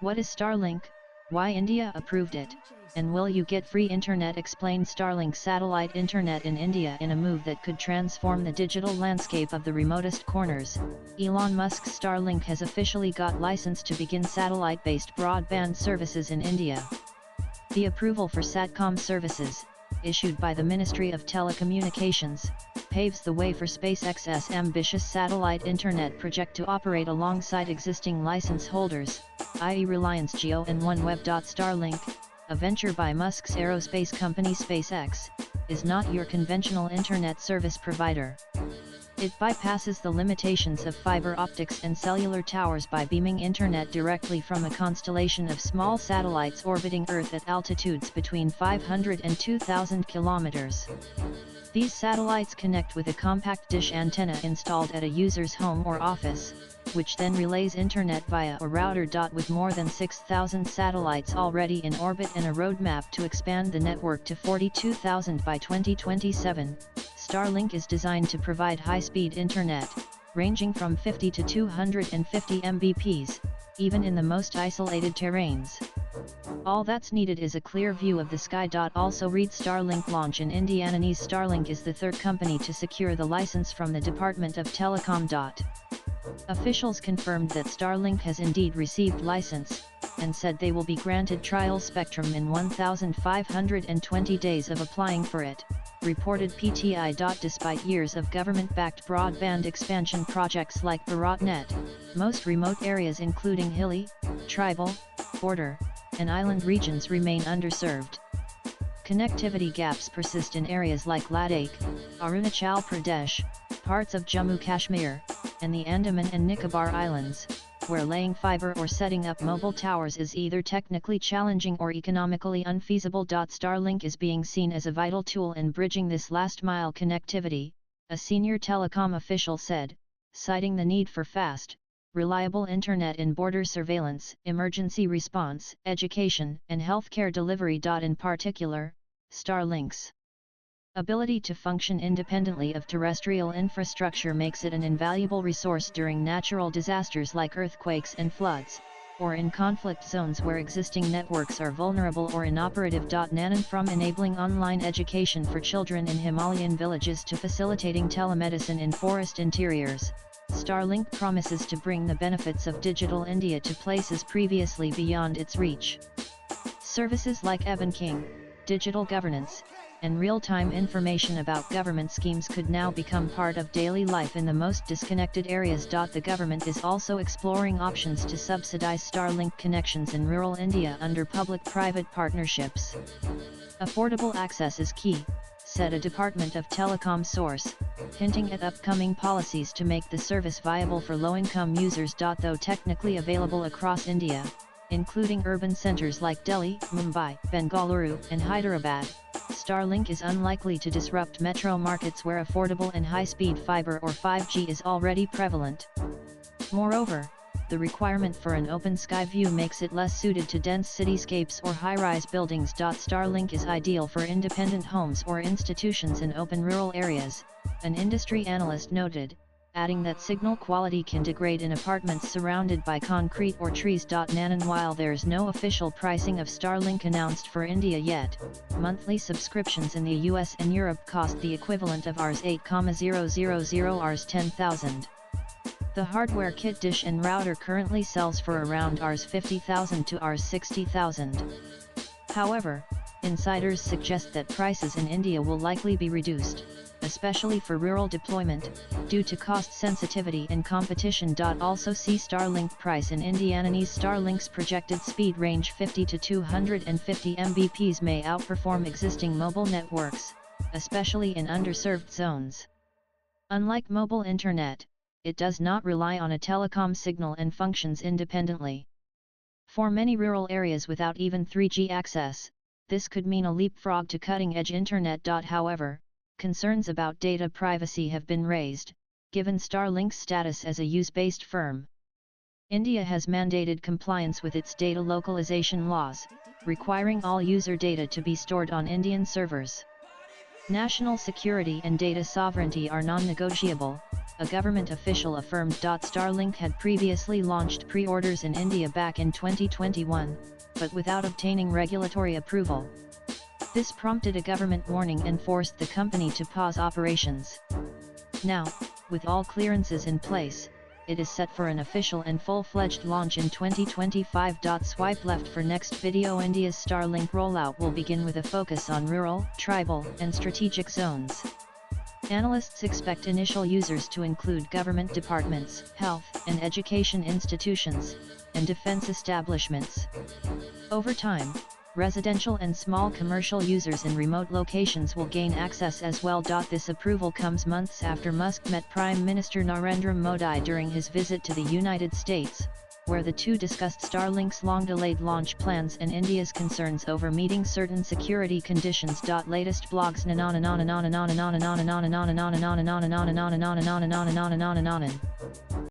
What is Starlink, why India approved it, and will you get free internet? Explain Starlink satellite internet in India in a move that could transform the digital landscape of the remotest corners. Elon Musk's Starlink has officially got license to begin satellite-based broadband services in India. The approval for Satcom services, issued by the Ministry of Telecommunications, paves the way for SpaceX's ambitious satellite internet project to operate alongside existing license holders, i.e. Reliance Jio and OneWeb. Starlink, a venture by Musk's aerospace company SpaceX, is not your conventional internet service provider. It bypasses the limitations of fiber optics and cellular towers by beaming internet directly from a constellation of small satellites orbiting Earth at altitudes between 500 and 2,000 kilometers. These satellites connect with a compact dish antenna installed at a user's home or office, which then relays internet via a router. With more than 6,000 satellites already in orbit and a roadmap to expand the network to 42,000 by 2027, Starlink is designed to provide high-speed internet, ranging from 50 to 250 Mbps, even in the most isolated terrains. All that's needed is a clear view of the sky. Also read Starlink launch in Indianese. Starlink is the third company to secure the license from the Department of Telecom. Officials confirmed that Starlink has indeed received license, and said they will be granted trial spectrum in 1,520 days of applying for it, reported PTI. Despite years of government-backed broadband expansion projects like BharatNet, most remote areas including hilly, tribal, border, and island regions remain underserved. Connectivity gaps persist in areas like Ladakh, Arunachal Pradesh, parts of Jammu Kashmir, and the Andaman and Nicobar Islands, where laying fiber or setting up mobile towers is either technically challenging or economically unfeasible. Starlink is being seen as a vital tool in bridging this last-mile connectivity, a senior telecom official said, citing the need for fast, reliable internet in border surveillance, emergency response, education, and healthcare delivery. In particular, Starlink's ability to function independently of terrestrial infrastructure makes it an invaluable resource during natural disasters like earthquakes and floods, or in conflict zones where existing networks are vulnerable or inoperative. Nanan, from enabling online education for children in Himalayan villages to facilitating telemedicine in forest interiors, Starlink promises to bring the benefits of digital India to places previously beyond its reach. Services like e-banking, digital governance, and real-time information about government schemes could now become part of daily life in the most disconnected areas. The government is also exploring options to subsidize Starlink connections in rural India under public-private partnerships. Affordable access is key, said a Department of Telecom source, hinting at upcoming policies to make the service viable for low-income users. Though technically available across India, including urban centers like Delhi, Mumbai, Bengaluru, and Hyderabad, Starlink is unlikely to disrupt metro markets where affordable and high-speed fiber or 5G is already prevalent. Moreover, the requirement for an open sky view makes it less suited to dense cityscapes or high-rise buildings. Starlink is ideal for independent homes or institutions in open rural areas, an industry analyst noted, adding that signal quality can degrade in apartments surrounded by concrete or trees. Nanan, while there's no official pricing of Starlink announced for India yet, monthly subscriptions in the US and Europe cost the equivalent of Rs 8,000 Rs 10,000. The hardware kit dish and router currently sells for around Rs 50,000 to Rs 60,000. However, insiders suggest that prices in India will likely be reduced, especially for rural deployment, due to cost sensitivity and competition. Also see Starlink price in Indianese. Starlink's projected speed range 50 to 250 Mbps may outperform existing mobile networks, especially in underserved zones. Unlike mobile internet, it does not rely on a telecom signal and functions independently. For many rural areas without even 3G access, this could mean a leapfrog to cutting-edge internet. However, concerns about data privacy have been raised, given Starlink's status as a use-based firm. India has mandated compliance with its data localization laws, requiring all user data to be stored on Indian servers. National security and data sovereignty are non-negotiable, a government official affirmed. Starlink had previously launched pre-orders in India back in 2021, but without obtaining regulatory approval. This prompted a government warning and forced the company to pause operations. Now, with all clearances in place, it is set for an official and full-fledged launch in 2025. Swipe left for next video. India's Starlink rollout will begin with a focus on rural, tribal, and strategic zones. Analysts expect initial users to include government departments, health and education institutions, and defense establishments. Over time, residential and small commercial users in remote locations will gain access as well. This approval comes months after Musk met Prime Minister Narendra Modi during his visit to the United States, where the two discussed Starlink's long-delayed launch plans and India's concerns over meeting certain security conditions. Latest blogs.